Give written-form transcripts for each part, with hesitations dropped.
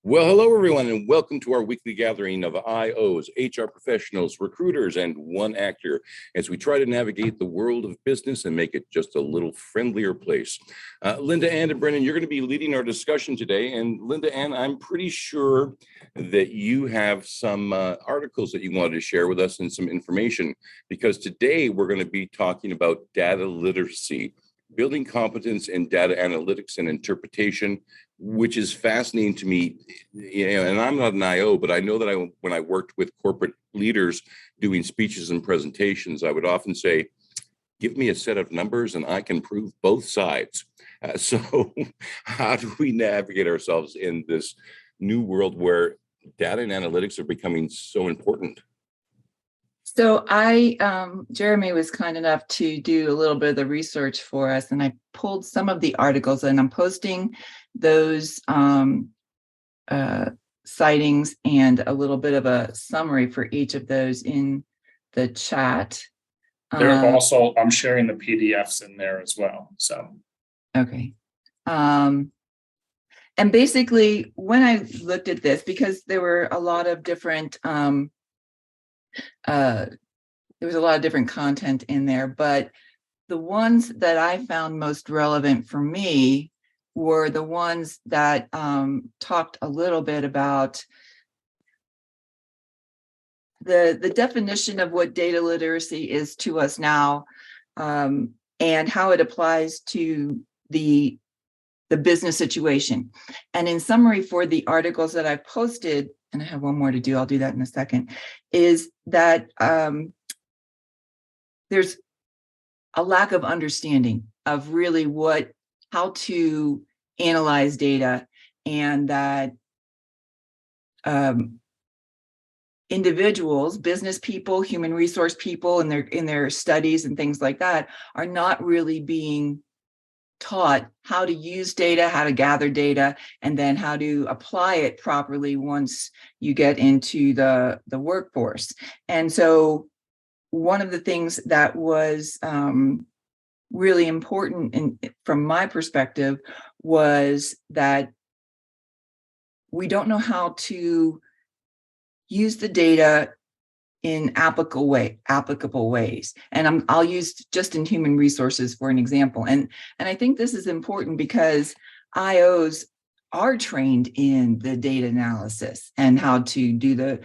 Well, hello, everyone, and welcome to our weekly gathering of IOs, HR professionals, recruiters, and one actor as we try to navigate the world of business and make it just a little friendlier place. LindaAnn and Brennan, you're going to be leading our discussion today. And LindaAnn, I'm pretty sure that you have some articles that you wanted to share with us and some information, because today we're going to be talking about data literacy, building competence in data analytics and interpretation, which is fascinating to me. And I'm not an IO, but I know that when I worked with corporate leaders doing speeches and presentations, I would often say, give me a set of numbers and I can prove both sides. So how do we navigate ourselves in this new world where data and analytics are becoming so important? So Jeremy was kind enough to do a little bit of the research for us, and I pulled some of the articles, and I'm posting those sightings and a little bit of a summary for each of those in the chat. They're also, I'm sharing the PDFs in there as well, so. Okay. And basically, when I looked at this, because there were a lot of different there was a lot of different content in there, but the ones that I found most relevant for me were the ones that talked a little bit about the definition of what data literacy is to us now, and how it applies to the business situation. And in summary, for the articles that I've posted, and I have one more to do, I'll do that in a second, is that there's a lack of understanding of really how to analyze data, and that individuals, business people, human resource people in their studies and things like that are not really being taught how to use data, how to gather data, and then how to apply it properly once you get into the workforce. And so one of the things that was really important from my perspective was that we don't know how to use the data in applicable ways. And I'll use just in human resources for an example. And I think this is important because IOs are trained in the data analysis and how to do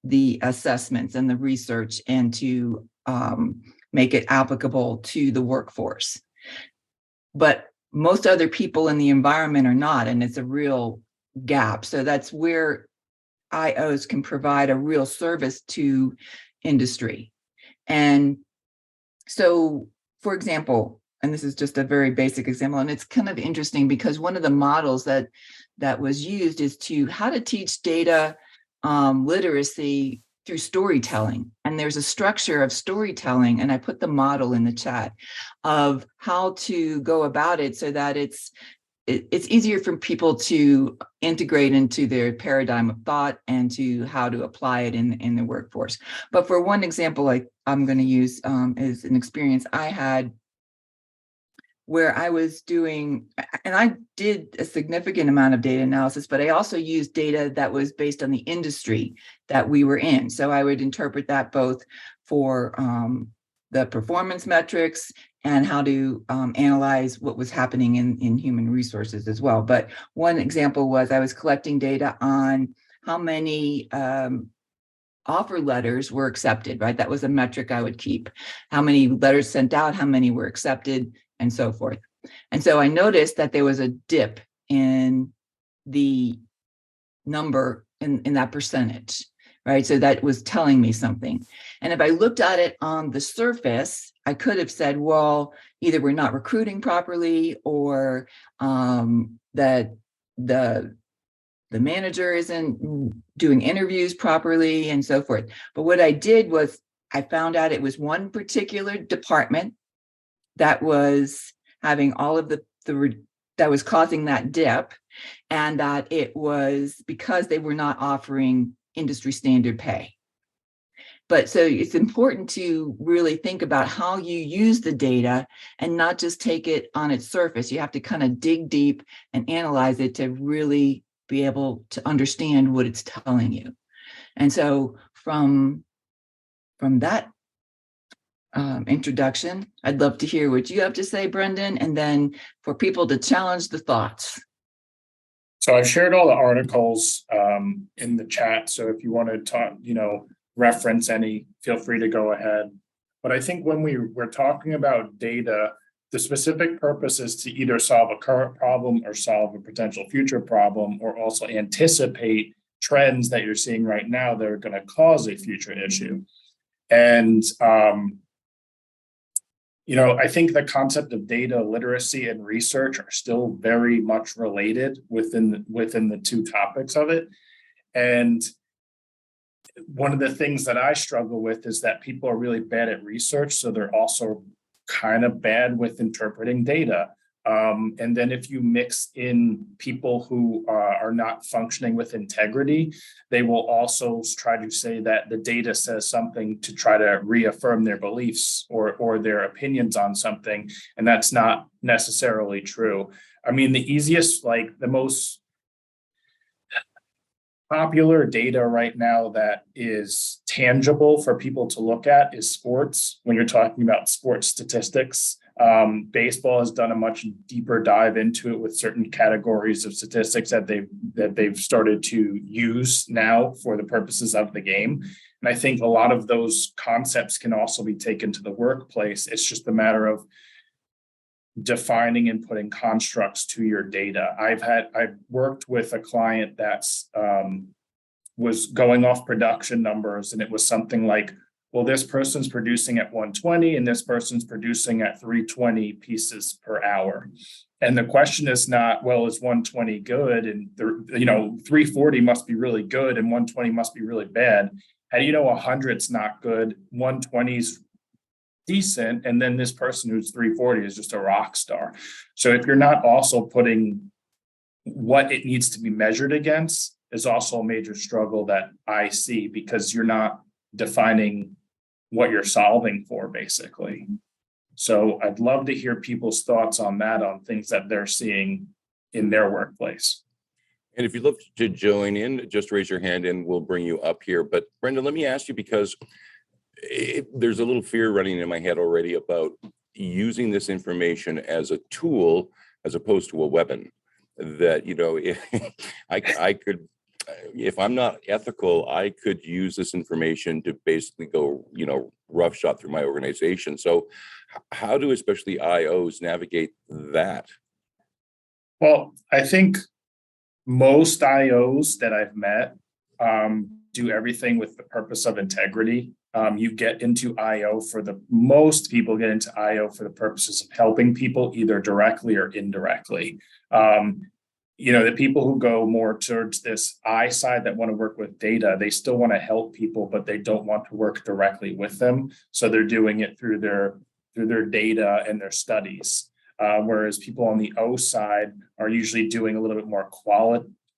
the assessments and the research and to make it applicable to the workforce. But most other people in the environment are not, and it's a real gap. So that's where IOs can provide a real service to industry. And so, for example, and this is just a very basic example, and it's kind of interesting because one of the models that was used is how to teach data literacy through storytelling. And there's a structure of storytelling, and I put the model in the chat of how to go about it so that it's easier for people to integrate into their paradigm of thought and to how to apply it in the workforce. But for one example, I'm going to use is an experience I had where I was doing, and I did a significant amount of data analysis, but I also used data that was based on the industry that we were in. So I would interpret that both for the performance metrics and how to analyze what was happening in human resources as well. But one example was I was collecting data on how many offer letters were accepted, right? That was a metric I would keep. How many letters sent out, how many were accepted, and so forth. And so I noticed that there was a dip in the number in that percentage, right? So that was telling me something. And if I looked at it on the surface, I could have said, well, either we're not recruiting properly, or that the manager isn't doing interviews properly, and so forth. But what I did was I found out it was one particular department that was having all of that was causing that dip, and that it was because they were not offering industry standard pay. But so it's important to really think about how you use the data and not just take it on its surface. You have to kind of dig deep and analyze it to really be able to understand what it's telling you. And so from that introduction, I'd love to hear what you have to say, Brendan, and then for people to challenge the thoughts. So I've shared all the articles in the chat. So if you want to talk, reference any, feel free to go ahead. But I think when we're talking about data, the specific purpose is to either solve a current problem or solve a potential future problem, or also anticipate trends that you're seeing right now that are going to cause a future issue. And I think the concept of data literacy and research are still very much related within the two topics of it. And one of the things that I struggle with is that people are really bad at research, so they're also kind of bad with interpreting data. And then if you mix in people who are not functioning with integrity, they will also try to say that the data says something to try to reaffirm their beliefs or their opinions on something. And that's not necessarily true. I mean, the easiest, the most popular data right now that is tangible for people to look at is sports. When you're talking about sports statistics, baseball has done a much deeper dive into it with certain categories of statistics that they've started to use now for the purposes of the game. And I think a lot of those concepts can also be taken to the workplace. It's just a matter of defining and putting constructs to your data. I've worked with a client that's was going off production numbers, and it was something like, well, this person's producing at 120 and this person's producing at 320 pieces per hour. And the question is not, well, is 120 good? And 340 must be really good and 120 must be really bad. How do you know 100's not good, 120's decent, and then this person who's 340 is just a rock star? So if you're not also putting what it needs to be measured against, is also a major struggle that I see, because you're not defining what you're solving for, basically. So I'd love to hear people's thoughts on that, on things that they're seeing in their workplace. And if you'd love to join in, just raise your hand and we'll bring you up here. But Brendan, let me ask you, because there's a little fear running in my head already about using this information as a tool as opposed to a weapon. That, I could, if I'm not ethical, I could use this information to basically go, roughshod through my organization. So how do especially IOs navigate that? Well, I think most IOs that I've met do everything with the purpose of integrity. You get into IO most people get into IO for the purposes of helping people, either directly or indirectly. The people who go more towards this I side that want to work with data, they still want to help people, but they don't want to work directly with them. So they're doing it through their data and their studies. Whereas people on the O side are usually doing a little bit more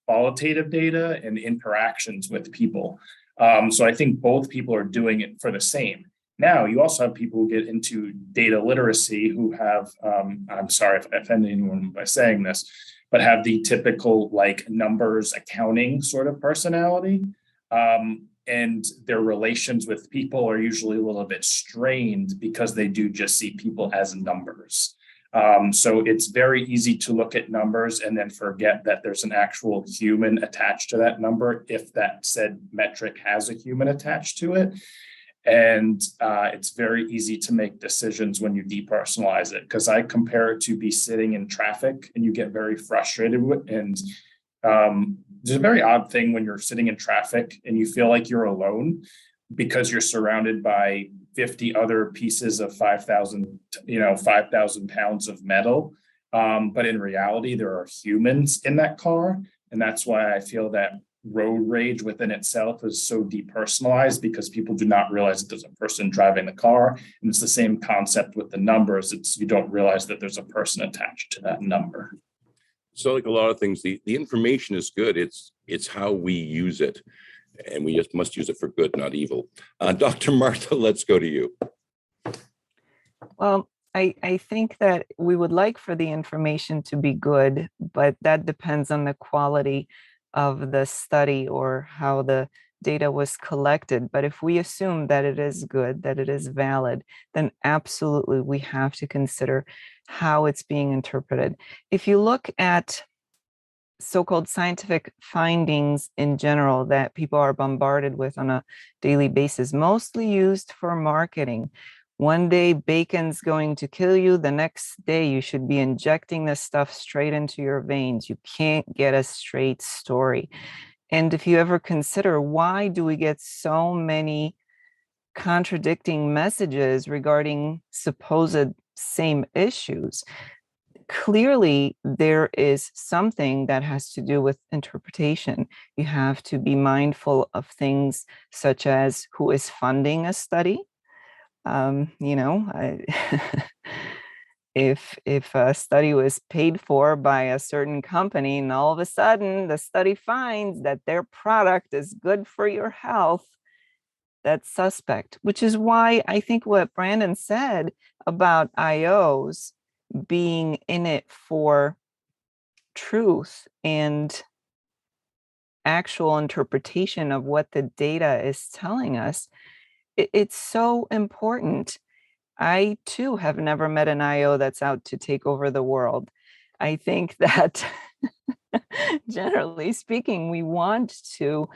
qualitative data and interactions with people. So I think both people are doing it for the same. Now, you also have people who get into data literacy who have, I'm sorry if I offended anyone by saying this, but have the typical numbers accounting sort of personality. And their relations with people are usually a little bit strained because they do just see people as numbers. So it's very easy to look at numbers and then forget that there's an actual human attached to that number if that said metric has a human attached to it. And it's very easy to make decisions when you depersonalize it, because I compare it to be sitting in traffic and you get very frustrated with it. And there's a very odd thing when you're sitting in traffic and you feel like you're alone because you're surrounded by 50 other pieces of 5,000 pounds of metal. But in reality, there are humans in that car. And that's why I feel that road rage within itself is so depersonalized, because people do not realize that there's a person driving the car. And it's the same concept with the numbers. You don't realize that there's a person attached to that number. So like a lot of things, the information is good. It's how we use it. And we just must use it for good, not evil. Dr. Martha, let's go to you. Well, I think that we would like for the information to be good, but that depends on the quality. of the study or how the data was collected. But if we assume that it is good, that it is valid, then absolutely we have to consider how it's being interpreted. If you look at so-called scientific findings in general that people are bombarded with on a daily basis, mostly used for marketing. One day bacon's going to kill you, the next day you should be injecting this stuff straight into your veins. You can't get a straight story. And if you ever consider, why do we get so many contradicting messages regarding supposed same issues? Clearly, there is something that has to do with interpretation. You have to be mindful of things such as who is funding a study. If a study was paid for by a certain company and all of a sudden the study finds that their product is good for your health, that's suspect, which is why I think what Brandon said about IOs being in it for truth and actual interpretation of what the data is telling us, it's so important. I too have never met an IO that's out to take over the world. I think that generally speaking, we want to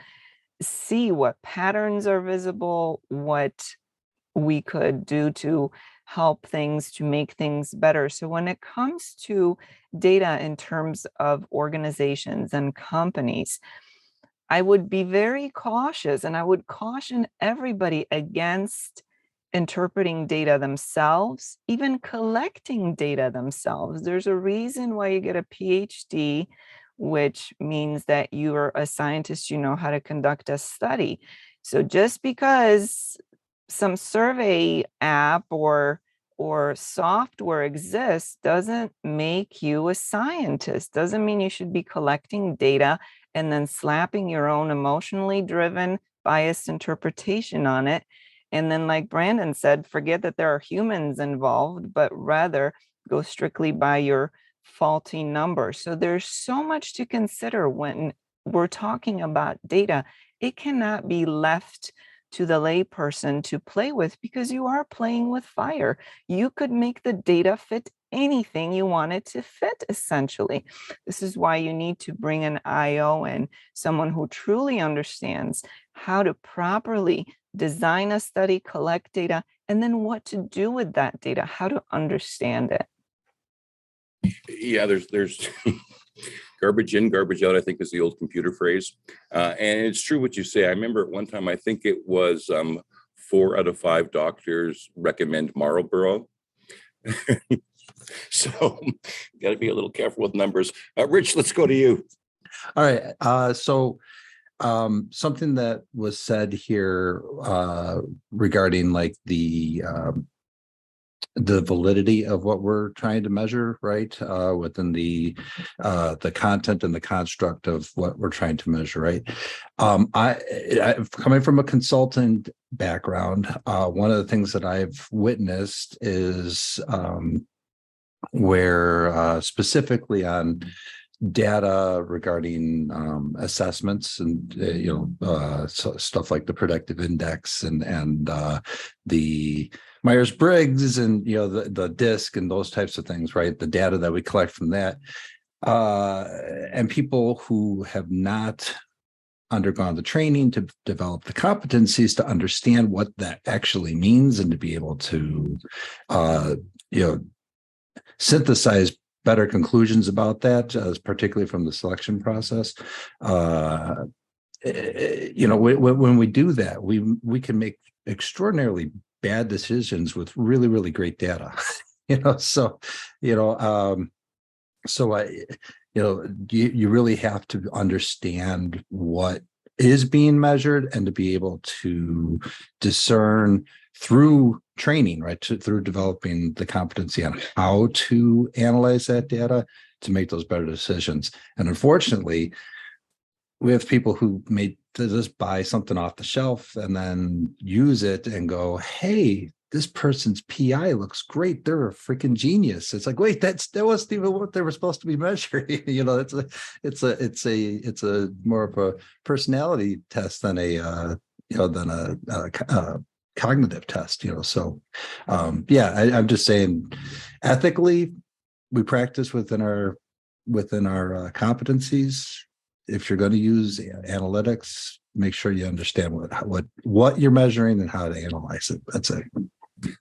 see what patterns are visible, what we could do to help things, to make things better. So when it comes to data in terms of organizations and companies, I would be very cautious, and I would caution everybody against interpreting data themselves, even collecting data themselves. There's a reason why you get a PhD, which means that you are a scientist, you know how to conduct a study. So just because some survey app or software exists doesn't make you a scientist, doesn't mean you should be collecting data and then slapping your own emotionally driven, biased interpretation on it. And then, like Brandon said, forget that there are humans involved, but rather go strictly by your faulty number. So there's so much to consider when we're talking about data. It cannot be left to the layperson to play with, because you are playing with fire. You could make the data fit anything you want it to fit, essentially. This is why you need to bring an IO in, someone who truly understands how to properly design a study, collect data, and then what to do with that data, how to understand it. Yeah, there's garbage in, garbage out, I think is the old computer phrase. And it's true what you say. I remember at one time, I think it was 4 out of 5 doctors recommend Marlboro. So got to be a little careful with numbers. Rich, let's go to you. All right. So something that was said here regarding like the validity of what we're trying to measure, right? Within the content and the construct of what we're trying to measure, right? I coming from a consultant background, one of the things that I've witnessed is where specifically on data regarding assessments and so stuff like the predictive index and the Myers-Briggs and the DISC and those types of things, right? The data that we collect from that, and people who have not undergone the training to develop the competencies to understand what that actually means and to be able to synthesize better conclusions about that, particularly from the selection process. When we do that, we can make extraordinarily bad decisions with really, really great data. You really have to understand what is being measured and to be able to discern through training, right, through developing the competency on how to analyze that data to make those better decisions. And unfortunately, we have people who may just buy something off the shelf and then use it and go, hey, this person's PI looks great. They're a freaking genius. It's like, wait, that wasn't even what they were supposed to be measuring. You know, it's a more of a personality test than a cognitive test. You know, so yeah, I'm just saying, ethically, we practice within our competencies. If you're going to use analytics, make sure you understand what you're measuring and how to analyze it. That's it.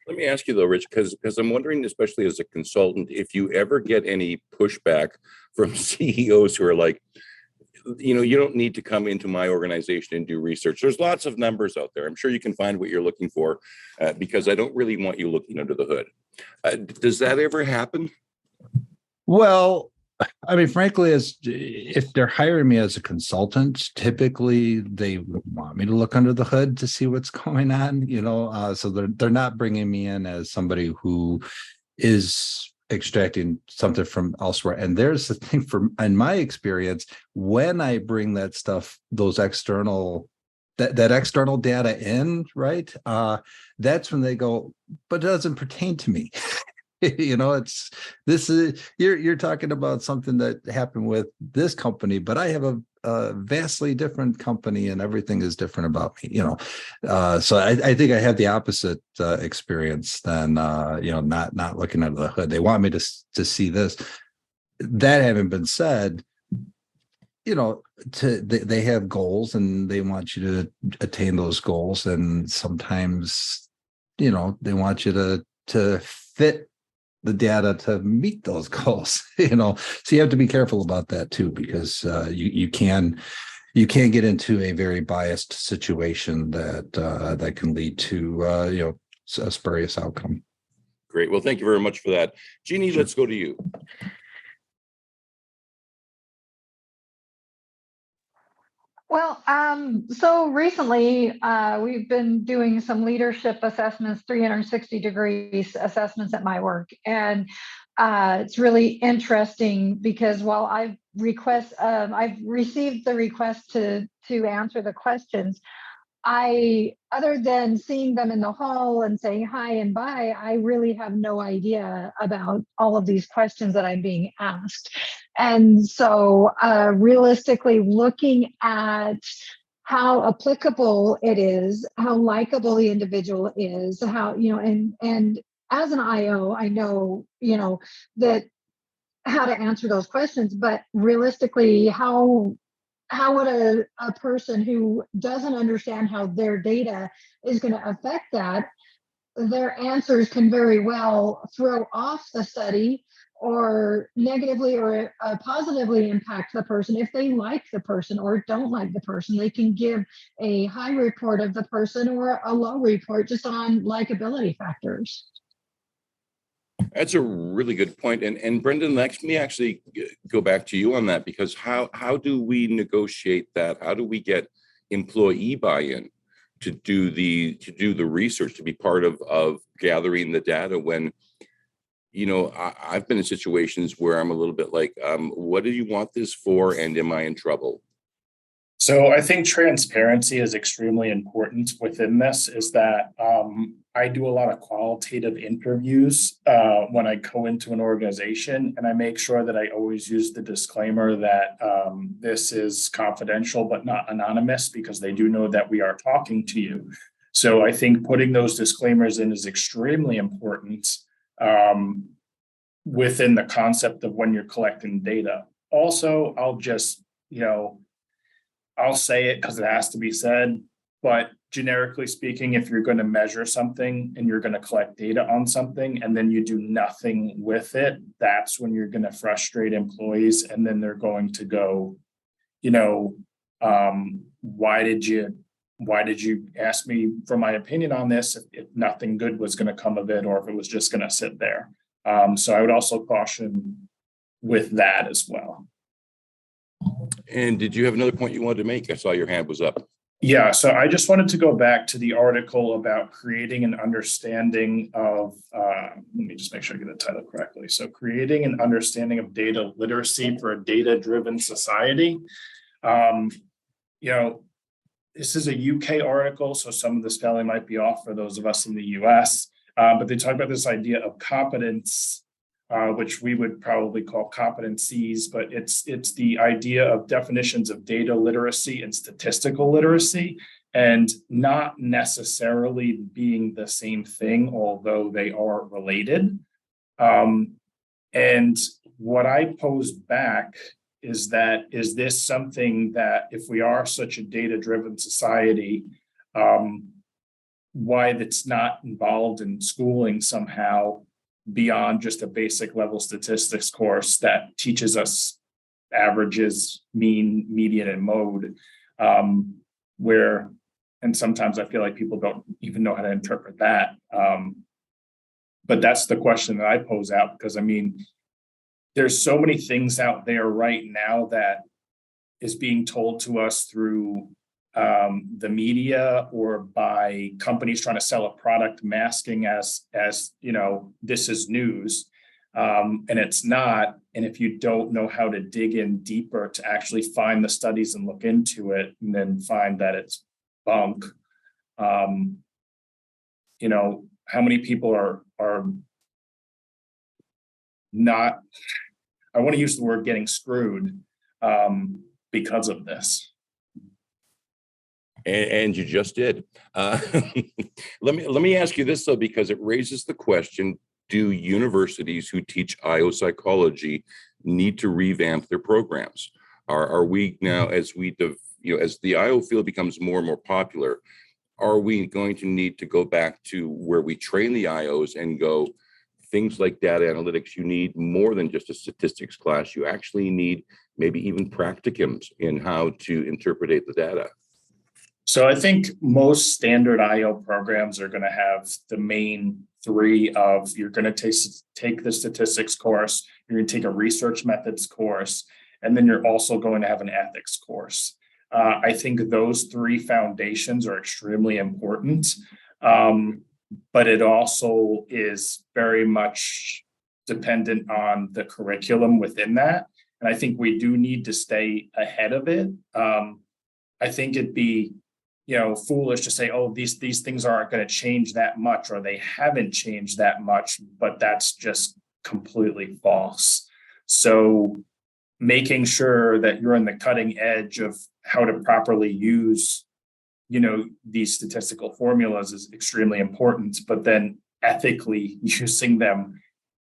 Let me ask you though, Rich, because I'm wondering, especially as a consultant, if you ever get any pushback from CEOs who are like, you know, you don't need to come into my organization and do research. There's lots of numbers out there. I'm sure you can find what you're looking for, because I don't really want you looking under the hood. Does that ever happen? Well, I mean, frankly, if they're hiring me as a consultant, typically they want me to look under the hood to see what's going on, you know. So they're not bringing me in as somebody who is extracting something from elsewhere. And there's the thing, in my experience, when I bring that stuff, those external that external data in, right? That's when they go, but it doesn't pertain to me. You know, you're talking about something that happened with this company, but I have a vastly different company and everything is different about me, you know. So I think I have the opposite experience than you know, not looking under the hood. They want me to see this. That having been said, you know, they have goals and they want you to attain those goals, and sometimes, you know, they want you to fit the data to meet those goals, you know. So you have to be careful about that too, because you can get into a very biased situation that can lead to you know, a spurious outcome. Great. Well, thank you very much for that. Jeannie, let's go to you. Well, so recently we've been doing some leadership assessments, 360 degrees assessments at my work. And it's really interesting because while I've received the request to answer the questions, other than seeing them in the hall and saying hi and bye, I really have no idea about all of these questions that I'm being asked. And so realistically, looking at how applicable it is, how likable the individual is, how, you know, and as an IO, I know, you know, that how to answer those questions, but realistically, how would a person who doesn't understand how their data is going to affect that, their answers can very well throw off the study or negatively or positively impact the person. If they like the person or don't like the person, they can give a high report of the person or a low report just on likability factors. That's a really good point. And Brendan, let me actually go back to you on that, because how do we negotiate that? How do we get employee buy-in to do the research, to be part of gathering the data when, you know, I've been in situations where I'm a little bit like, what do you want this for? And am I in trouble? So I think transparency is extremely important within this, is that I do a lot of qualitative interviews when I go into an organization, and I make sure that I always use the disclaimer that this is confidential but not anonymous, because they do know that we are talking to you. So I think putting those disclaimers in is extremely important within the concept of when you're collecting data. Also, I'll just, you know, I'll say it because it has to be said, but generically speaking, if you're going to measure something and you're going to collect data on something and then you do nothing with it, that's when you're going to frustrate employees. And then they're going to go, you know, why did you ask me for my opinion on this if nothing good was going to come of it, or if it was just going to sit there? So I would also caution with that as well. And did you have another point you wanted to make? I saw your hand was up. Yeah, so I just wanted to go back to the article about creating an understanding of, let me just make sure I get the title correctly. So creating an understanding of data literacy for a data-driven society. You know, this is a UK article, so some of the spelling might be off for those of us in the US. But they talk about this idea of competence, which we would probably call competencies, but it's the idea of definitions of data literacy and statistical literacy, and not necessarily being the same thing, although they are related. And what I posed back is this something that, if we are such a data-driven society, why that's not involved in schooling somehow beyond just a basic level statistics course that teaches us averages, mean, median, and mode, and sometimes I feel like people don't even know how to interpret that. But that's the question that I pose out, because I mean, there's so many things out there right now that is being told to us through the media or by companies trying to sell a product masking as this is news, and it's not. And if you don't know how to dig in deeper to actually find the studies and look into it, and then find that it's bunk, how many people are not, I want to use the word, getting screwed because of this. And you just did. Let me ask you this, though, because it raises the question: do universities who teach IO psychology need to revamp their programs? Are we now, as the IO field becomes more and more popular, are we going to need to go back to where we train the IOs and go, things like data analytics, you need more than just a statistics class. You actually need maybe even practicums in how to interpret the data? So I think most standard IO programs are going to have the main three of: you're going to take the statistics course, you're going to take a research methods course, and then you're also going to have an ethics course. I think those three foundations are extremely important, but it also is very much dependent on the curriculum within that. And I think we do need to stay ahead of it. I think it'd be foolish to say, oh, these things aren't going to change that much, or they haven't changed that much, but that's just completely false. So making sure that you're on the cutting edge of how to properly use, these statistical formulas is extremely important, but then ethically using them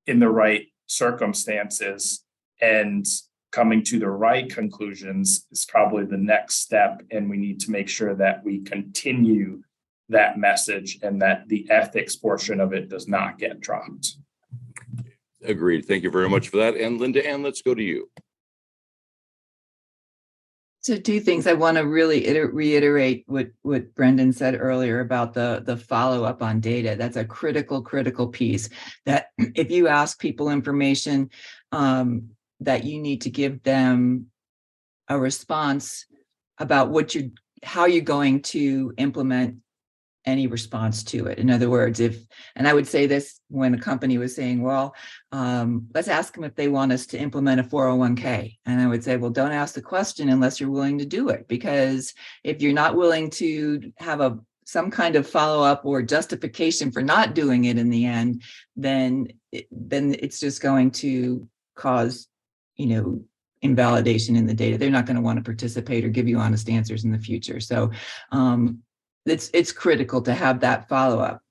in the right circumstances and coming to the right conclusions is probably the next step. And we need to make sure that we continue that message and that the ethics portion of it does not get dropped. Agreed. Thank you very much for that. And LindaAnn, let's go to you. So two things. I want to really reiterate what Brendan said earlier about the follow-up on data. That's a critical piece, that if you ask people information, that you need to give them a response about how you're going to implement any response to it. In other words, and I would say this when a company was saying, well, let's ask them if they want us to implement a 401k. And I would say, well, don't ask the question unless you're willing to do it. Because if you're not willing to have some kind of follow-up or justification for not doing it in the end, then it's just going to cause, invalidation in the data. They're not going to want to participate or give you honest answers in the future. So it's critical to have that follow-up.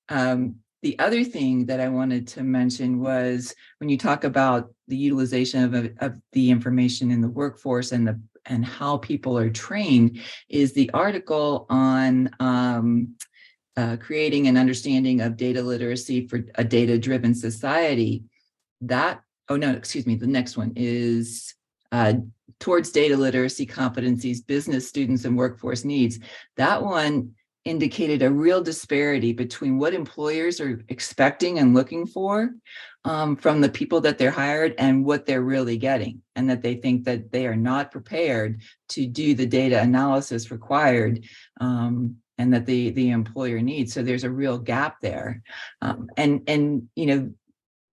The other thing that I wanted to mention was when you talk about the utilization of the information in the workforce and how people are trained, is the article on creating an understanding of data literacy for a data-driven society. The next one is towards data literacy competencies, business students and workforce needs. That one indicated a real disparity between what employers are expecting and looking for from the people that they're hired and what they're really getting, and that they think that they are not prepared to do the data analysis required and that the employer needs. So there's a real gap there.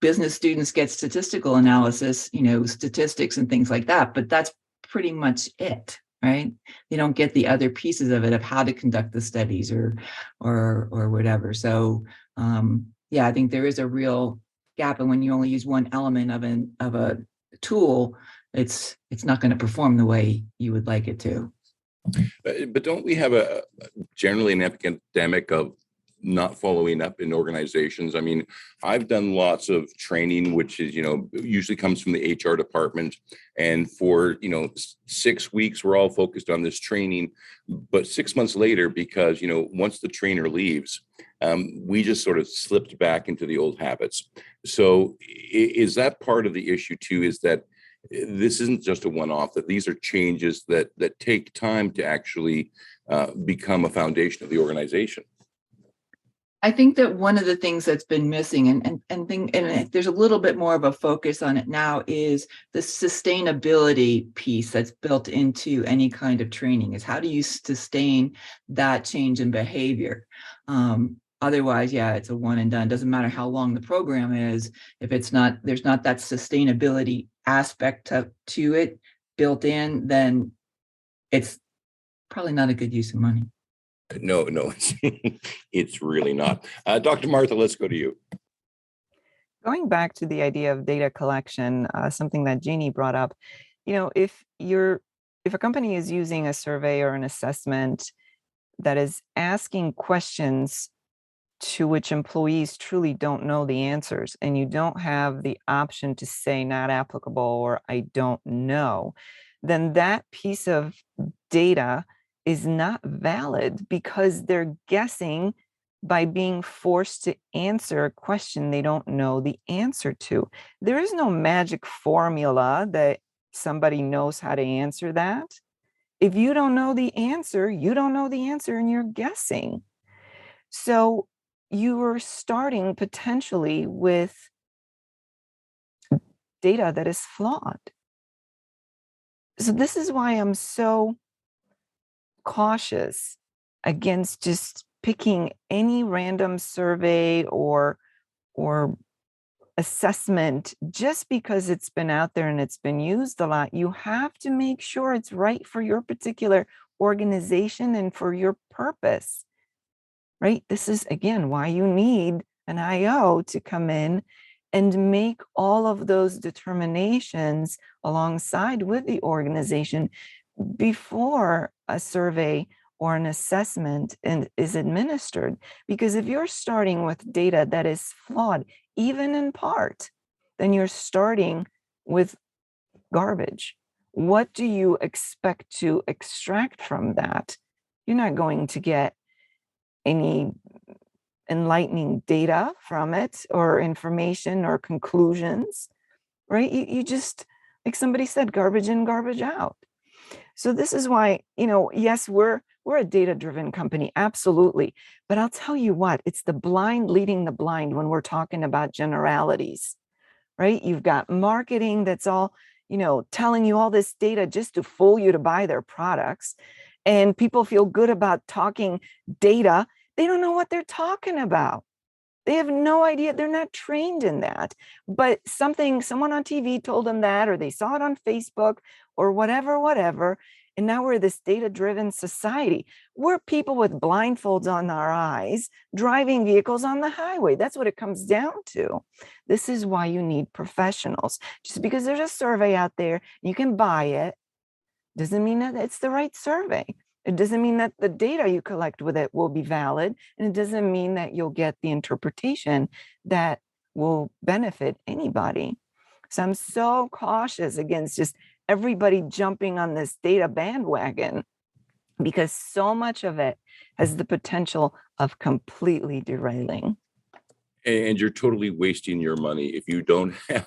Business students get statistical analysis, statistics and things like that, but that's pretty much it, right? They don't get the other pieces of it, of how to conduct the studies or whatever. So yeah, I think there is a real gap, and when you only use one element of a tool, it's not going to perform the way you would like it to. But don't we have generally an epidemic of not following up in organizations? I mean, I've done lots of training, which is, usually comes from the HR department. And for, 6 weeks, we're all focused on this training. But 6 months later, because, once the trainer leaves, we just sort of slipped back into the old habits. So is that part of the issue too, is that this isn't just a one-off, that these are changes that take time to actually become a foundation of the organization? I think that one of the things that's been missing, and there's a little bit more of a focus on it now, is the sustainability piece that's built into any kind of training. Is how do you sustain that change in behavior? Otherwise, yeah, it's a one and done. Doesn't matter how long the program is. If there's not that sustainability aspect to it built in, then it's probably not a good use of money. No, it's really not. Dr. Martha, let's go to you. Going back to the idea of data collection, something that Jeannie brought up, if a company is using a survey or an assessment that is asking questions to which employees truly don't know the answers, and you don't have the option to say not applicable or I don't know, then that piece of data is not valid, because they're guessing by being forced to answer a question they don't know the answer to. There is no magic formula that somebody knows how to answer that. If you don't know the answer, you don't know the answer, and you're guessing. So you are starting potentially with data that is flawed. So this is why I'm so cautious against just picking any random survey or assessment just because it's been out there and it's been used a lot. You have to make sure it's right for your particular organization and for your purpose, right? This is, again, why you need an IO to come in and make all of those determinations alongside with the organization before a survey or an assessment is administered. Because if you're starting with data that is flawed, even in part, then you're starting with garbage. What do you expect to extract from that? You're not going to get any enlightening data from it or information or conclusions, right? You just, like somebody said, garbage in, garbage out. So this is why, yes, we're a data-driven company, absolutely. But I'll tell you what, it's the blind leading the blind when we're talking about generalities, right? You've got marketing that's all, telling you all this data just to fool you to buy their products. And people feel good about talking data. They don't know what they're talking about. They have no idea. They're not trained in that. But someone on TV told them that, or they saw it on Facebook or whatever. And now we're this data-driven society. We're people with blindfolds on our eyes, driving vehicles on the highway. That's what it comes down to. This is why you need professionals. Just because there's a survey out there, you can buy it, doesn't mean that it's the right survey. It doesn't mean that the data you collect with it will be valid, and it doesn't mean that you'll get the interpretation that will benefit anybody. So I'm so cautious against just everybody jumping on this data bandwagon, because so much of it has the potential of completely derailing. And you're totally wasting your money if you don't have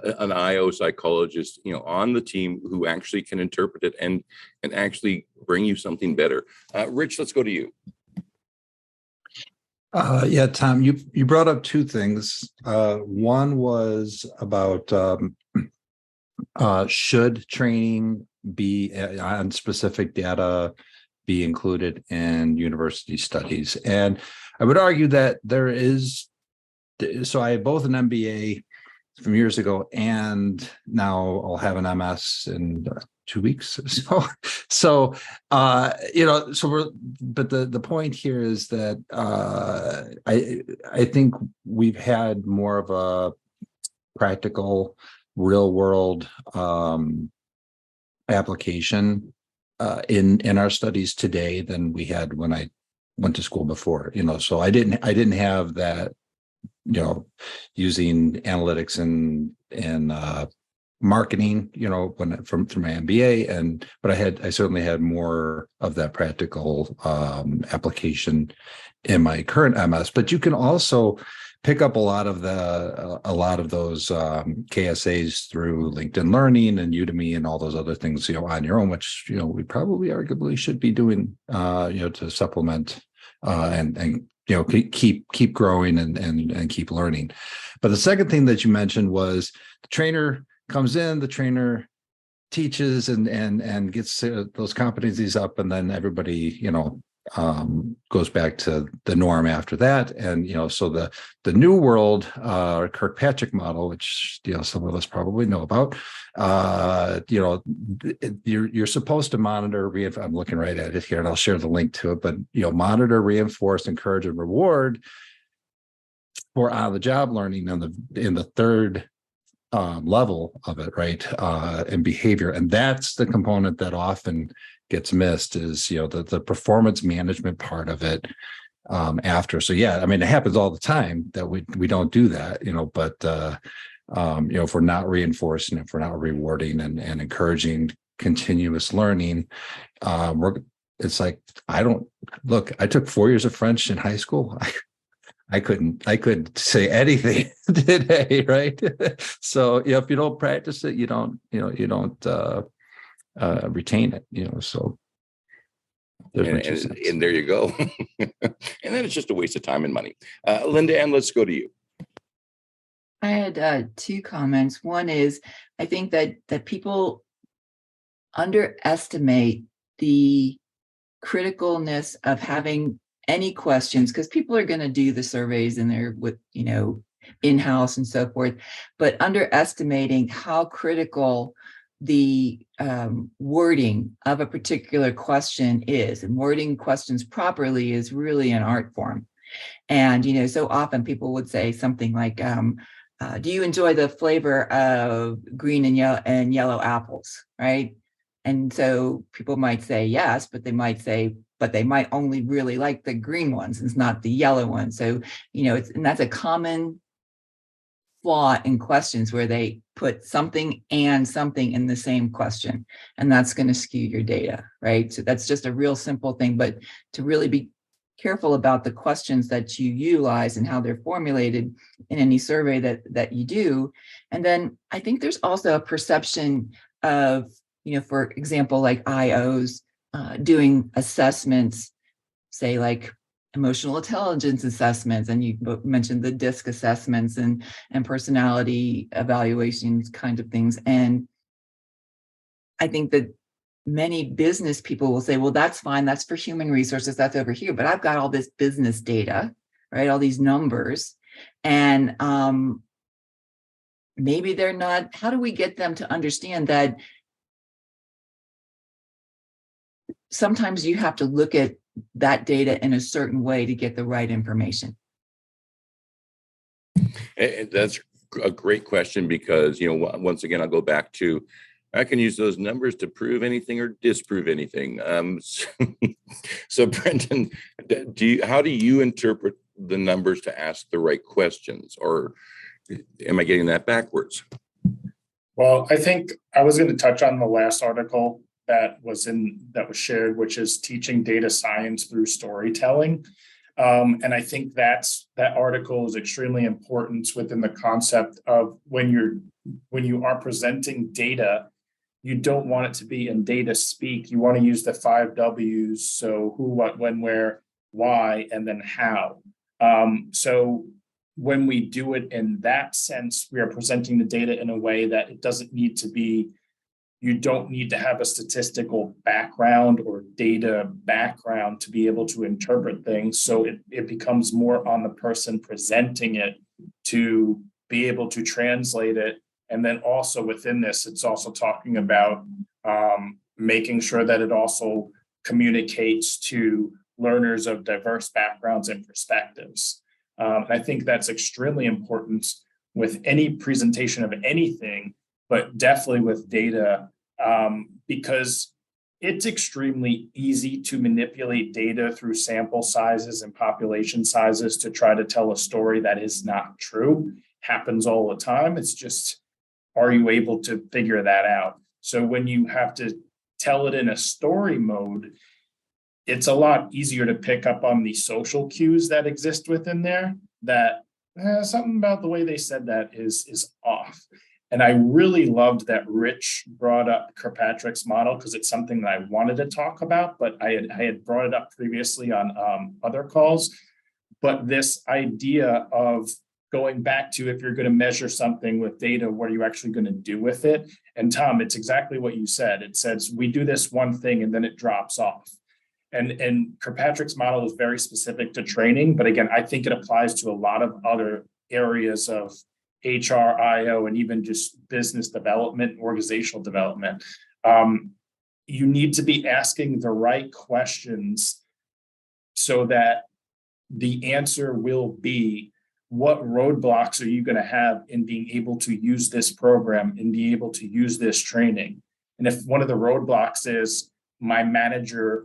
an IO psychologist, on the team who actually can interpret it and actually bring you something better. Rich, let's go to you. Yeah, Tom, you brought up two things. One was about should training be on specific data be included in university studies? And I would argue that there is. So I have both an MBA from years ago, and now I'll have an MS in 2 weeks. But the point here is that I think we've had more of a practical, real world application in our studies today than we had when I went to school before. So I didn't have that, using analytics and marketing, through my MBA, but I certainly had more of that practical application in my current MS. But you can also pick up a lot of those KSAs through LinkedIn Learning and Udemy and all those other things, on your own, which we probably arguably should be doing, to supplement and keep growing and keep learning. But the second thing that you mentioned was the trainer comes in, the trainer teaches and gets those competencies up, and then everybody goes back to the norm after that. And so the new world Kirkpatrick model, which some of us probably know about, you're supposed to monitor, I'm looking right at it here, and I'll share the link to it, but monitor, reinforce, encourage, and reward for on-the-job learning in the third level of it, right? And behavior. And that's the component that often gets missed, is the performance management part of it after. So yeah, I mean, it happens all the time that we don't do that, but if we're not reinforcing, if we're not rewarding and encouraging continuous learning, it's like, I took 4 years of French in high school. I couldn't say anything today, right? So if you don't practice it, you don't retain it, so and there you go. And then it's just a waste of time and money. LindaAnn, let's go to you. I had two comments. One is, I think that people underestimate the criticalness of having any questions, because people are going to do the surveys and they're with, in-house and so forth, but underestimating how critical the wording of a particular question is. And wording questions properly is really an art form. And, so often people would say something like, do you enjoy the flavor of green and yellow apples, right? And so people might say yes, but they might only really like the green ones. It's not the yellow ones. So, and that's a common flaw in questions, where they put something and something in the same question, and that's going to skew your data, right? So that's just a real simple thing, but to really be careful about the questions that you utilize and how they're formulated in any survey that you do. And then I think there's also a perception of, for example, like IOs doing assessments, say like emotional intelligence assessments, and you mentioned the DISC assessments and personality evaluations kind of things. And I think that many business people will say, well, that's fine, that's for human resources, that's over here, but I've got all this business data, right? All these numbers. And maybe they're not, how do we get them to understand that sometimes you have to look at that data in a certain way to get the right information? And that's a great question, because, once again, I'll go back to, I can use those numbers to prove anything or disprove anything. So Brendan, how do you interpret the numbers to ask the right questions, or am I getting that backwards? Well, I think I was going to touch on the last article that was shared, which is teaching data science through storytelling. And I think that article is extremely important within the concept of when you are presenting data, you don't want it to be in data speak. You want to use the 5 W's. So who, what, when, where, why, and then how. So when we do it in that sense, we are presenting the data in a way that it doesn't need to be, you don't need to have a statistical background or data background to be able to interpret things. So it becomes more on the person presenting it to be able to translate it. And then also within this, it's also talking about making sure that it also communicates to learners of diverse backgrounds and perspectives. I think that's extremely important with any presentation of anything, but definitely with data, because it's extremely easy to manipulate data through sample sizes and population sizes to try to tell a story that is not true. Happens all the time. It's just, are you able to figure that out? So when you have to tell it in a story mode, it's a lot easier to pick up on the social cues that exist within there, that something about the way they said that is off. And I really loved that Rich brought up Kirkpatrick's model, because it's something that I wanted to talk about, but I had brought it up previously on other calls. But this idea of going back to, if you're going to measure something with data, what are you actually going to do with it? And Tom, it's exactly what you said. It says we do this one thing and then it drops off. And Kirkpatrick's model is very specific to training, but again, I think it applies to a lot of other areas of HR, IO, and even just business development, organizational development. You need to be asking the right questions so that the answer will be, what roadblocks are you going to have in being able to use this program and be able to use this training? And if one of the roadblocks is my manager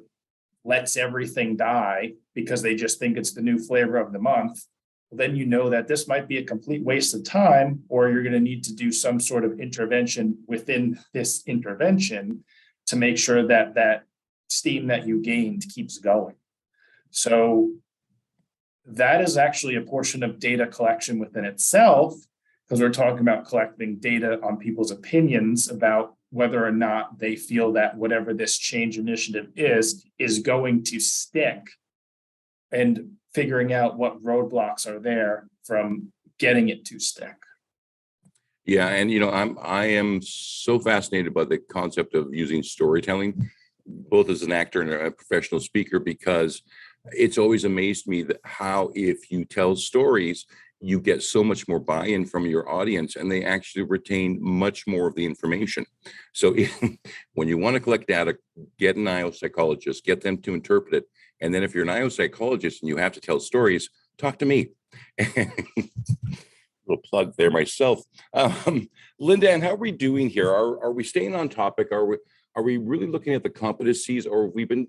lets everything die because they just think it's the new flavor of the month, then you know that this might be a complete waste of time, or you're going to need to do some sort of intervention within this intervention to make sure that that steam that you gained keeps going. So that is actually a portion of data collection within itself, because we're talking about collecting data on people's opinions about whether or not they feel that whatever this change initiative is going to stick, and figuring out what roadblocks are there from getting it to stick. Yeah, and I am so fascinated by the concept of using storytelling, both as an actor and a professional speaker, because it's always amazed me that how, if you tell stories, you get so much more buy-in from your audience, and they actually retain much more of the information. So when you want to collect data, get an IO psychologist, get them to interpret it. And then if you're an IO psychologist and you have to tell stories, talk to me. Little plug there myself. LindaAnn, how are we doing here? Are we staying on topic? Are we really looking at the competencies, or have we been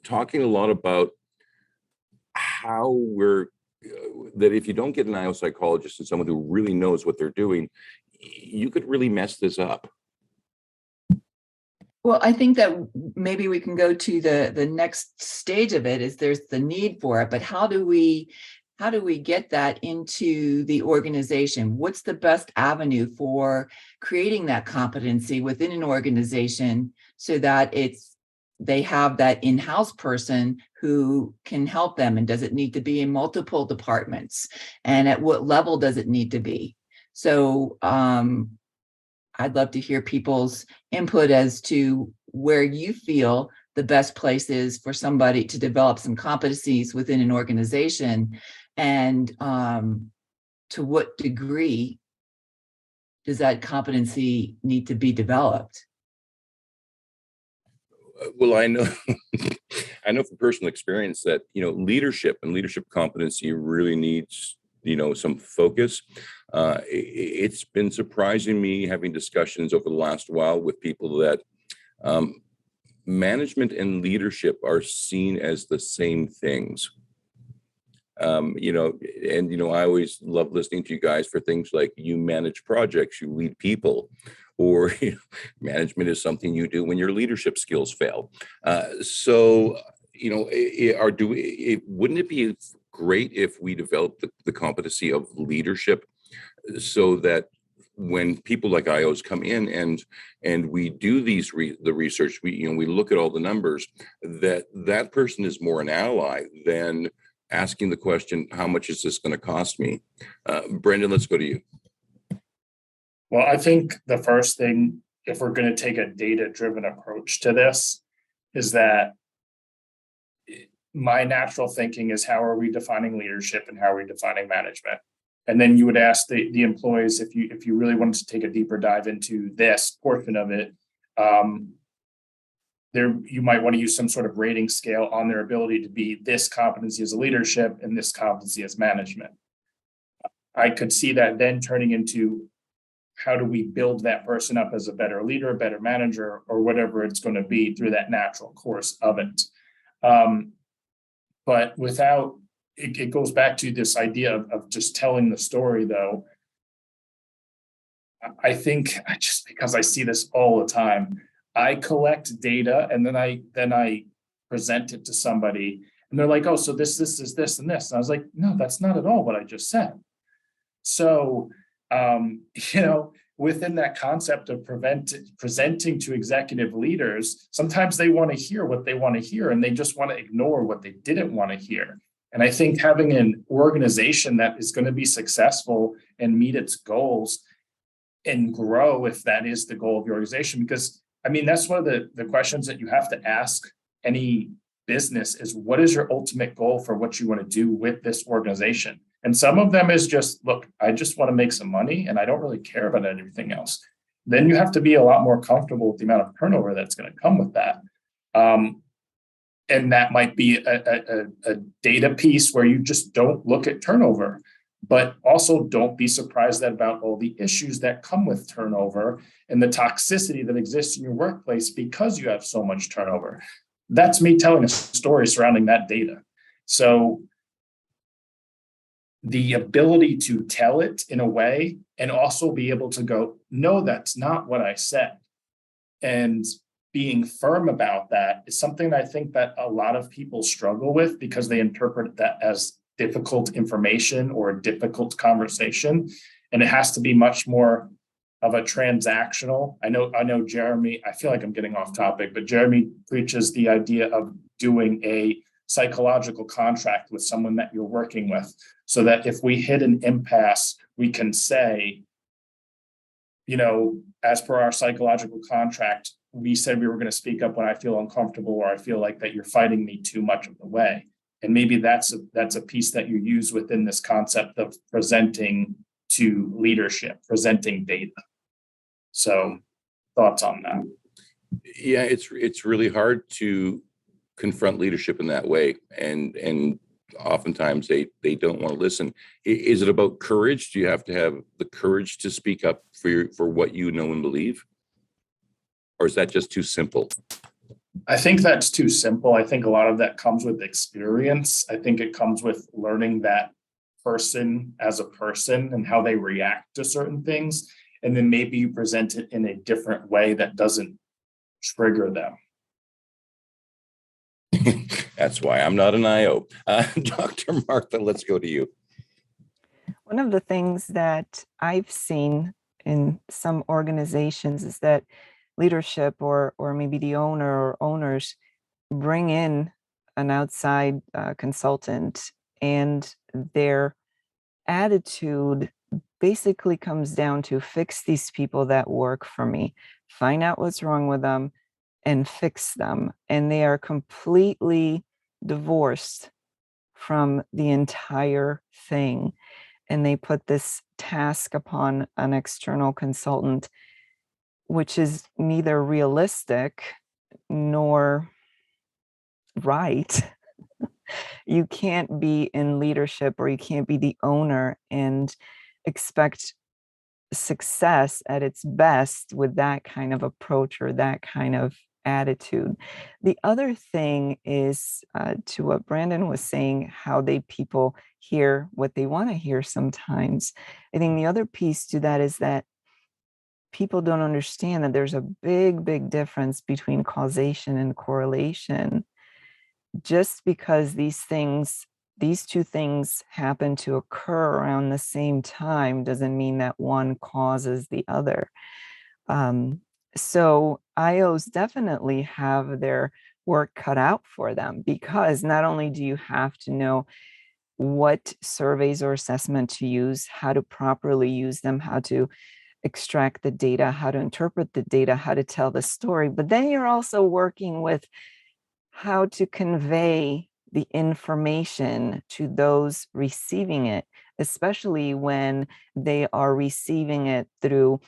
talking a lot about how we're that if you don't get an IO psychologist and someone who really knows what they're doing, you could really mess this up? Well, I think that maybe we can go to the next stage of it, is there's the need for it, but how do we get that into the organization? What's the best avenue for creating that competency within an organization so that they have that in-house person who can help them? And does it need to be in multiple departments? And at what level does it need to be? So I'd love to hear people's input as to where you feel the best place is for somebody to develop some competencies within an organization, and to what degree does that competency need to be developed? Well, I know from personal experience that leadership and leadership competency really needs some focus. It's been surprising me having discussions over the last while with people that management and leadership are seen as the same things. I always love listening to you guys for things like, you manage projects, you lead people, or management is something you do when your leadership skills fail. Wouldn't it be great if we developed the competency of leadership, so that when people like IOs come in and we do the research, we look at all the numbers, that person is more an ally than asking the question, how much is this going to cost me? Brendan, let's go to you. Well, I think the first thing, if we're going to take a data-driven approach to this, is that my natural thinking is, how are we defining leadership and how are we defining management? And then you would ask the employees, if you really wanted to take a deeper dive into this portion of it, You might want to use some sort of rating scale on their ability to be this competency as a leadership and this competency as management. I could see that then turning into, how do we build that person up as a better leader, a better manager, or whatever it's going to be through that natural course of it. But without, it goes back to this idea of just telling the story, though. I think, just because I see this all the time, I collect data and then I present it to somebody and they're like, oh, so this is this and this. And I was like, no, that's not at all what I just said. So, within that concept of presenting to executive leaders, sometimes they want to hear what they want to hear and they just want to ignore what they didn't want to hear. And I think having an organization that is going to be successful and meet its goals and grow, if that is the goal of your organization, because I mean, that's one of the questions that you have to ask any business is, what is your ultimate goal for what you want to do with this organization? And some of them is just, look, I just want to make some money and I don't really care about anything else. Then you have to be a lot more comfortable with the amount of turnover that's going to come with that. And that might be a data piece where you just don't look at turnover, but also don't be surprised about all the issues that come with turnover and the toxicity that exists in your workplace because you have so much turnover. That's me telling a story surrounding that data. So the ability to tell it in a way and also be able to go, no, that's not what I said. And being firm about that is something I think that a lot of people struggle with because they interpret that as difficult information or a difficult conversation. And it has to be much more of a transactional. I know Jeremy, I feel like I'm getting off topic, but Jeremy preaches the idea of doing a psychological contract with someone that you're working with, so that if we hit an impasse, we can say, as per our psychological contract, we said we were going to speak up when I feel uncomfortable or I feel like that you're fighting me too much of the way. And maybe that's a piece that you use within this concept of presenting to leadership, presenting data. So thoughts on that? Yeah, it's really hard to confront leadership in that way. And oftentimes they don't want to listen. Is it about courage? Do you have to have the courage to speak up for what you know and believe? Or is that just too simple? I think that's too simple. I think a lot of that comes with experience. I think it comes with learning that person as a person and how they react to certain things. And then maybe you present it in a different way that doesn't trigger them. That's why I'm not an IO. Dr. Martha, let's go to you. One of the things that I've seen in some organizations is that leadership or maybe the owner or owners bring in an outside consultant, and their attitude basically comes down to fix these people that work for me, find out what's wrong with them and fix them. And they are completely divorced from the entire thing. And they put this task upon an external consultant, which is neither realistic nor right. You can't be in leadership, or you can't be the owner and expect success at its best with that kind of approach or that kind of attitude. The other thing is to what Brandon was saying, how people hear what they want to hear sometimes. I think the other piece to that is that people don't understand that there's a big difference between causation and correlation. Just because these two things happen to occur around the same time doesn't mean that one causes the other. So IOs definitely have their work cut out for them, because not only do you have to know what surveys or assessment to use, how to properly use them, how to extract the data, how to interpret the data, how to tell the story, but then you're also working with how to convey the information to those receiving it, especially when they are receiving it through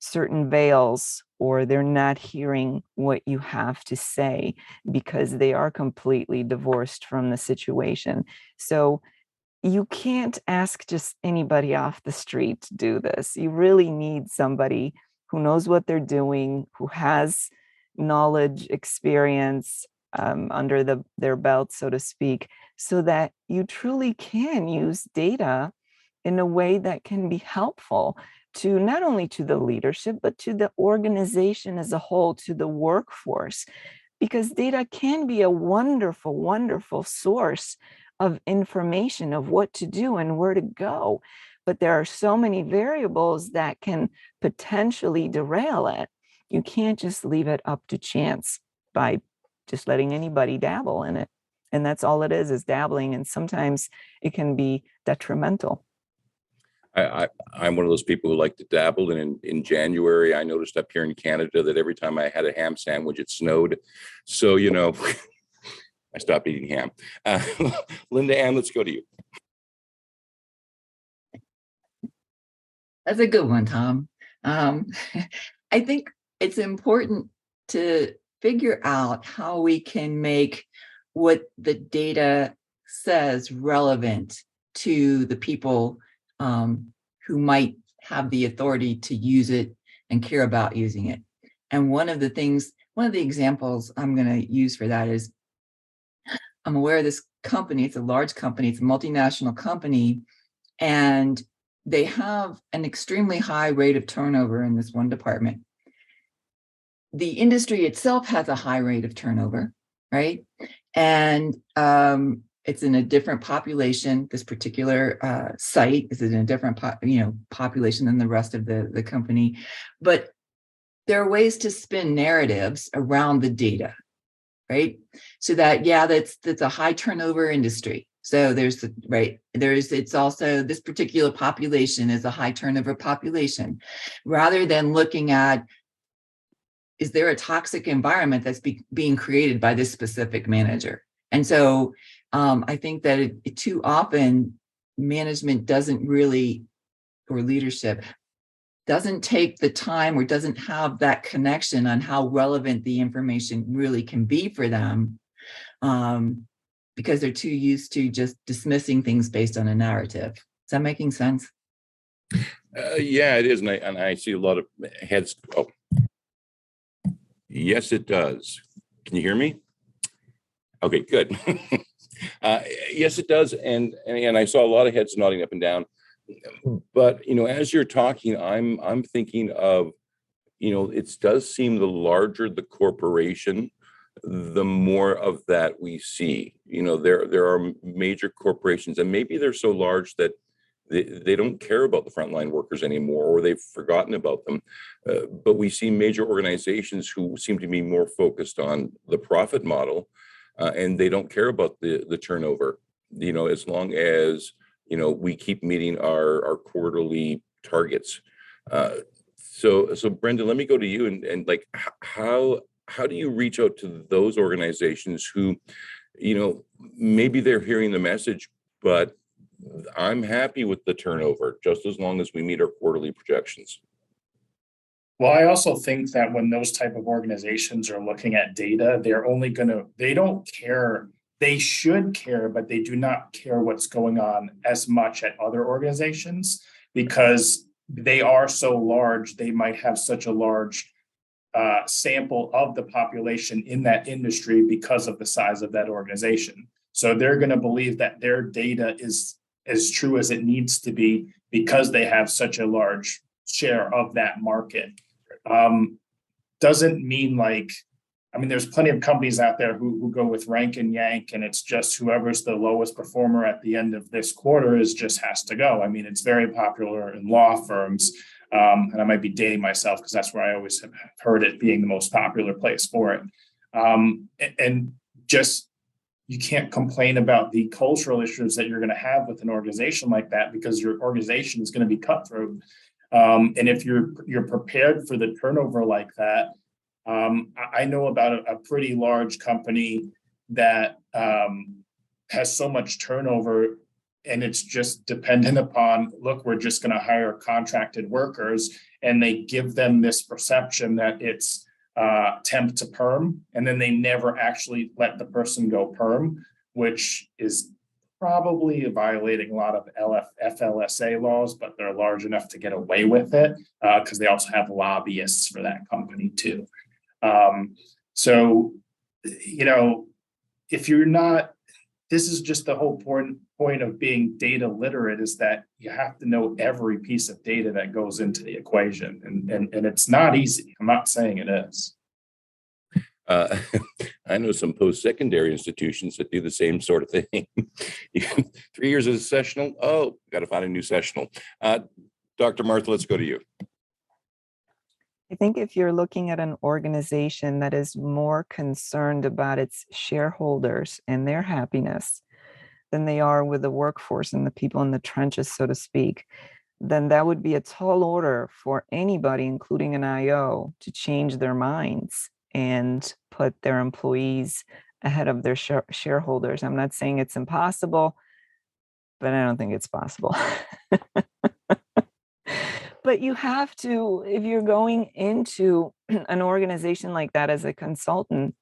certain veils, or they're not hearing what you have to say because they are completely divorced from the situation. So you can't ask just anybody off the street to do this. You really need somebody who knows what they're doing, who has knowledge, experience under their belt, so to speak, so that you truly can use data in a way that can be helpful to not only to the leadership, but to the organization as a whole, to the workforce, because data can be a wonderful, wonderful source of information of what to do and where to go. But there are so many variables that can potentially derail it. You can't just leave it up to chance by just letting anybody dabble in it. And that's all it is dabbling. And sometimes it can be detrimental. I'm one of those people who like to dabble. And in January, I noticed up here in Canada that every time I had a ham sandwich, it snowed. So, I stopped eating ham. LindaAnn, let's go to you. That's a good one, Tom. I think it's important to figure out how we can make what the data says relevant to the people who might have the authority to use it and care about using it. And one of the examples I'm going to use for that is, I'm aware of this company. It's a large company. It's a multinational company, and they have an extremely high rate of turnover in this one department. The industry itself has a high rate of turnover, right? And it's in a different population. This particular site is in a different population than the rest of the company. But there are ways to spin narratives around the data, right? So that, that's a high turnover industry. So it's also, this particular population is a high turnover population, rather than looking at, is there a toxic environment that's being created by this specific manager? And so I think that too often management doesn't really, or leadership doesn't take the time or doesn't have that connection on how relevant the information really can be for them, because they're too used to just dismissing things based on a narrative. Is that making sense? Yeah, it is. And I see a lot of heads. Oh, yes, it does. Can you hear me? Okay, good. Yes, it does. And I saw a lot of heads nodding up and down. But, as you're talking, I'm thinking of, it does seem the larger the corporation, the more of that we see. There are major corporations, and maybe they're so large that they don't care about the frontline workers anymore, or they've forgotten about them. But we see major organizations who seem to be more focused on the profit model, and they don't care about the turnover, as long as, we keep meeting our quarterly targets. So Brenda, let me go to you and like, how do you reach out to those organizations who, maybe they're hearing the message, but I'm happy with the turnover just as long as we meet our quarterly projections? Well, I also think that when those type of organizations are looking at data, they don't care. They should care, but they do not care what's going on as much at other organizations, because they are so large. They might have such a large sample of the population in that industry because of the size of that organization. So they're going to believe that their data is as true as it needs to be because they have such a large share of that market. Doesn't mean there's plenty of companies out there who go with rank and yank, and it's just whoever's the lowest performer at the end of this quarter has to go. It's very popular in law firms. And I might be dating myself because that's where I always have heard it being the most popular place for it. And just, you can't complain about the cultural issues that you're going to have with an organization like that, because your organization is going to be cutthroat. And if you're prepared for the turnover like that, I know about a pretty large company that has so much turnover and it's just dependent upon, look, we're just going to hire contracted workers, and they give them this perception that it's temp to perm, and then they never actually let the person go perm, which is probably violating a lot of FLSA laws, but they're large enough to get away with it because they also have lobbyists for that company too. So, you know, if you're not, this is just the whole point of being data literate, is that you have to know every piece of data that goes into the equation. And it's not easy. I'm not saying it is. I know some post-secondary institutions that do the same sort of thing. 3 years as a sessional. Oh, got to find a new sessional. Dr. Martha, let's go to you. I think if you're looking at an organization that is more concerned about its shareholders and their happiness than they are with the workforce and the people in the trenches, so to speak, then that would be a tall order for anybody, including an IO, to change their minds and put their employees ahead of their shareholders. I'm not saying it's impossible, but I don't think it's possible. But you have to, if you're going into an organization like that as a consultant,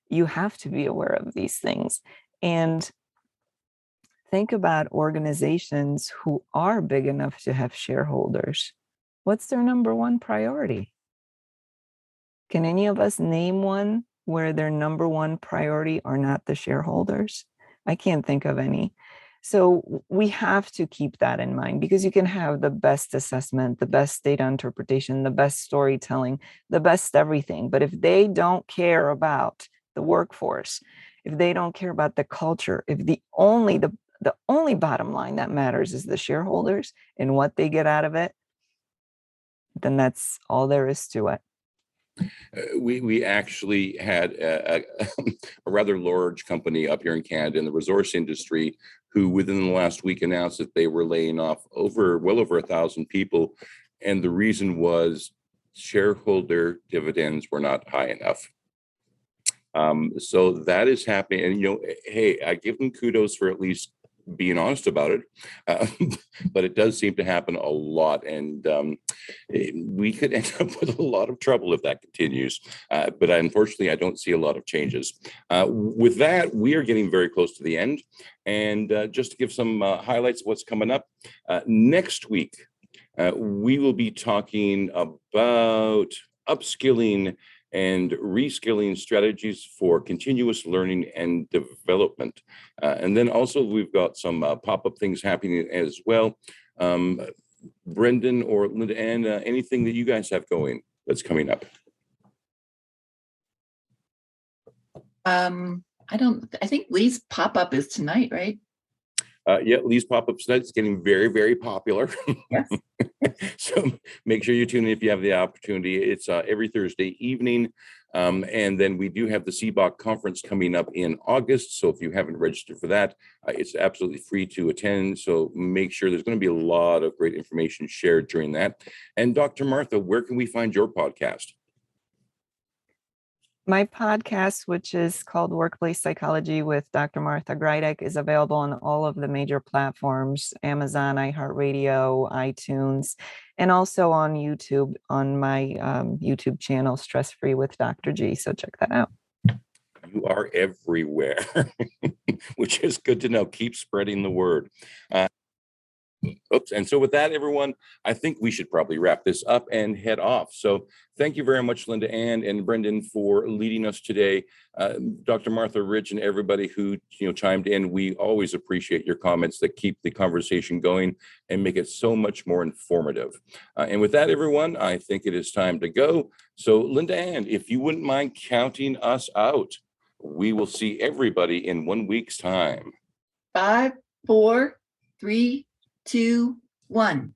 you have to be aware of these things. And think about organizations who are big enough to have shareholders. What's their number one priority? Can any of us name one where their number one priority are not the shareholders? I can't think of any. So we have to keep that in mind, because you can have the best assessment, the best data interpretation, the best storytelling, the best everything. But if they don't care about the workforce, if they don't care about the culture, if the only bottom line that matters is the shareholders and what they get out of it, then that's all there is to it. We actually had a rather large company up here in Canada in the resource industry who within the last week announced that they were laying off well over 1,000 people. And the reason was shareholder dividends were not high enough. So that is happening. And, you know, hey, I give them kudos for at least being honest about it, but it does seem to happen a lot, and we could end up with a lot of trouble if that continues. But unfortunately, I don't see a lot of changes. With that, we are getting very close to the end, and just to give some highlights of what's coming up next week, we will be talking about upskilling and reskilling strategies for continuous learning and development. And then also we've got some pop-up things happening as well. Brendan or LindaAnn, anything that you guys have going that's coming up? I think Lee's pop-up is tonight, right? Yeah, Lee's pop-up tonight is getting very, very popular. Yes. So make sure you tune in if you have the opportunity. It's every Thursday evening. And then we do have the CBOC conference coming up in August. So if you haven't registered for that, it's absolutely free to attend. So make sure there's going to be a lot of great information shared during that. And Dr. Martha, where can we find your podcast? My podcast, which is called Workplace Psychology with Dr. Martha Grajdek, is available on all of the major platforms, Amazon, iHeartRadio, iTunes, and also on YouTube, on my YouTube channel, Stress Free with Dr. G. So check that out. You are everywhere, which is good to know. Keep spreading the word. Oops. And so with that, everyone, I think we should probably wrap this up and head off. So thank you very much, LindaAnn and Brendan, for leading us today. Dr. Martha, Rich, and everybody who chimed in, we always appreciate your comments that keep the conversation going and make it so much more informative. And with that, everyone, I think it is time to go. So LindaAnn, if you wouldn't mind counting us out, we will see everybody in 1 week's time. 5, 4, 3, 2, 1.